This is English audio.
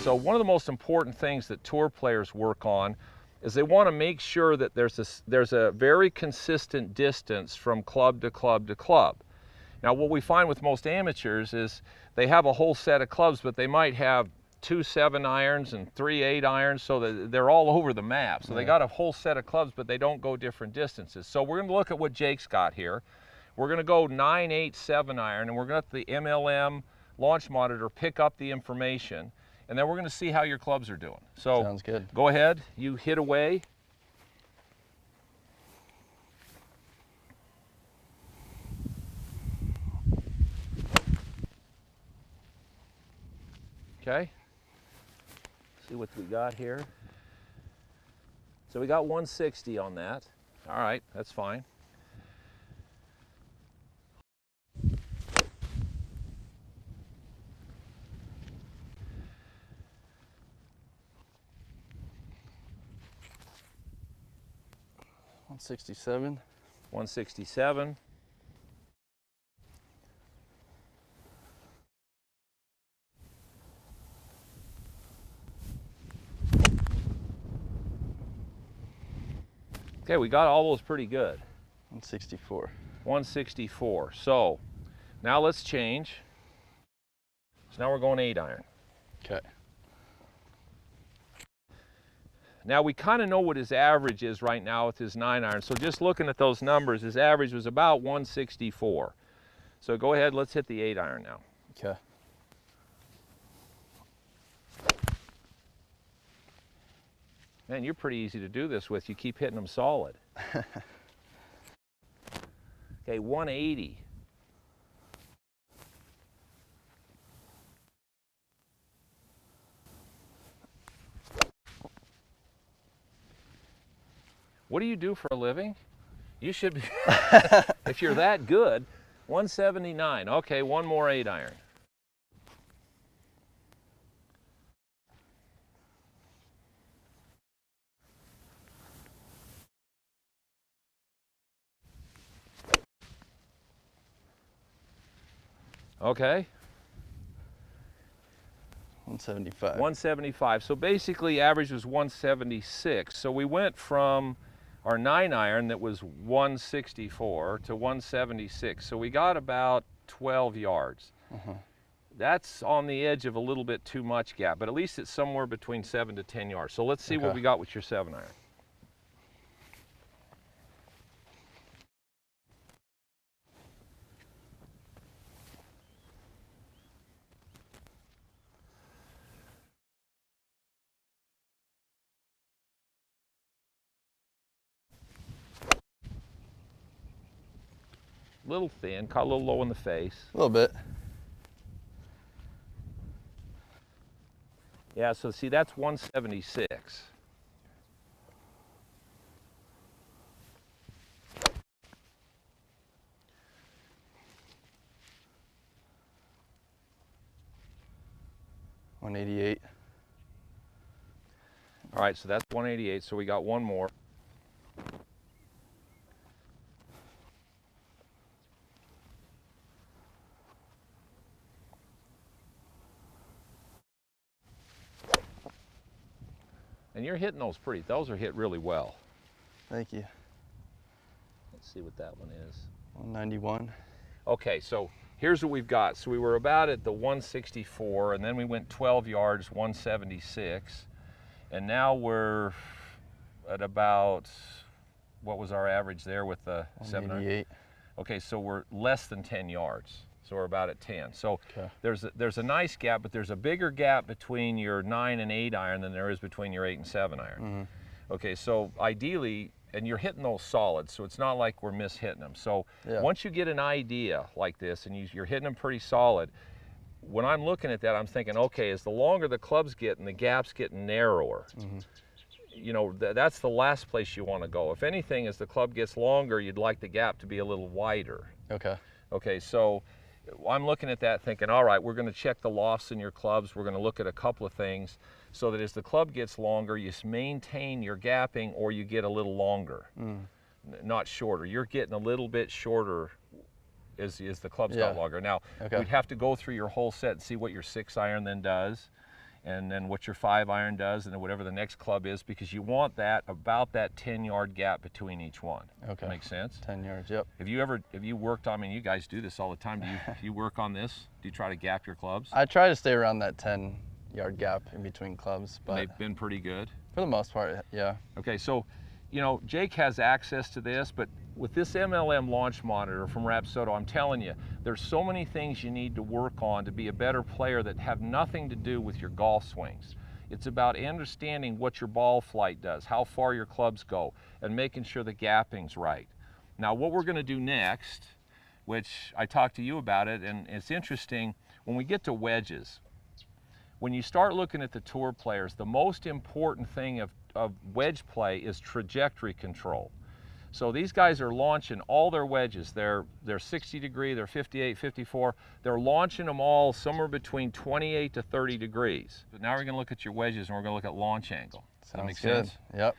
So one of the most important things that tour players work on is they want to make sure that there's a very consistent distance from club to club to club. Now what we find with most amateurs is they have a whole set of clubs, but they might have 2 7-irons and 3 8-irons, so that they're all over the map. So they got a whole set of clubs, but they don't go different distances. So we're going to look at what Jake's got here. We're going to go 9, 8, 7-iron, and we're going to let the MLM launch monitor pick up the information, and then we're going to see how your clubs are doing. So sounds good. Go ahead, you hit away. Okay, see what we got here. So we got 160 on that. All right, that's fine. $167. 167. Okay, we got all those pretty good. 164. 164. So now let's change. So now we're going 8-iron. Okay. Now we kind of know what his average is right now with his 9-iron. So just looking at those numbers, his average was about 164. So go ahead, let's hit the 8-iron now. Okay. Man, you're pretty easy to do this with. You keep hitting them solid. Okay, 180. What do you do for a living? You should be, if you're that good, 179. Okay, one more 8-iron. Okay. 175. 175. So basically average was 176. So we went from our 9-iron that was 164 to 176. So we got about 12 yards. That's on the edge of a little bit too much gap, but at least it's somewhere between 7 to 10 yards. So let's see what we got with your 7-iron. Little thin, caught a little low in the face. A little bit. Yeah, so see, that's 176. $188. All right, so that's 188, so we got one more. And you're hitting those those are hit really well. Thank you. Let's see what that one is. 191. Okay, so here's what we've got. So we were about at the 164, and then we went 12 yards, 176. And now we're at about, what was our average there with the 188. Okay, so we're less than 10 yards. So we're about at 10. So there's a nice gap, but there's a bigger gap between your 9 and 8-iron than there is between your 8 and 7-iron. Okay, so ideally, and you're hitting those solids, so it's not like we're mishitting them. So once you get an idea like this and you're hitting them pretty solid, when I'm looking at that, I'm thinking, okay, as the longer the club's getting, the gap's getting narrower. You know, that's the last place you want to go. If anything, as the club gets longer, you'd like the gap to be a little wider. Okay. Okay, so I'm looking at that thinking, all right, we're going to check the lofts in your clubs. We're going to look at a couple of things so that as the club gets longer, you maintain your gapping or you get a little longer, not shorter. You're getting a little bit shorter as the club's got longer. Now, we'd have to go through your whole set and see what your 6-iron then does. and then what your 5-iron does, and then whatever the next club is, because you want that about that 10-yard gap between each one. Okay. Makes sense? 10 yards, yep. Have you worked on, I mean, you guys do this all the time. Do you work on this? Do you try to gap your clubs? I try to stay around that 10-yard gap in between clubs, but They've been pretty good. for the most part, yeah. Okay, so, you know, Jake has access to this, but with this MLM launch monitor from Rapsodo, I'm telling you, there's so many things you need to work on to be a better player that have nothing to do with your golf swings. It's about understanding what your ball flight does, how far your clubs go, and making sure the gapping's right. Now, what we're going to do next, which I talked to you about it, and it's interesting, when we get to wedges, when you start looking at the tour players, the most important thing of wedge play is trajectory control. So these guys are launching all their wedges. They're 60 degree, they're 58, 54. They're launching them all somewhere between 28 to 30 degrees. But now we're gonna look at your wedges and we're gonna look at launch angle. Does that make sense? Yep.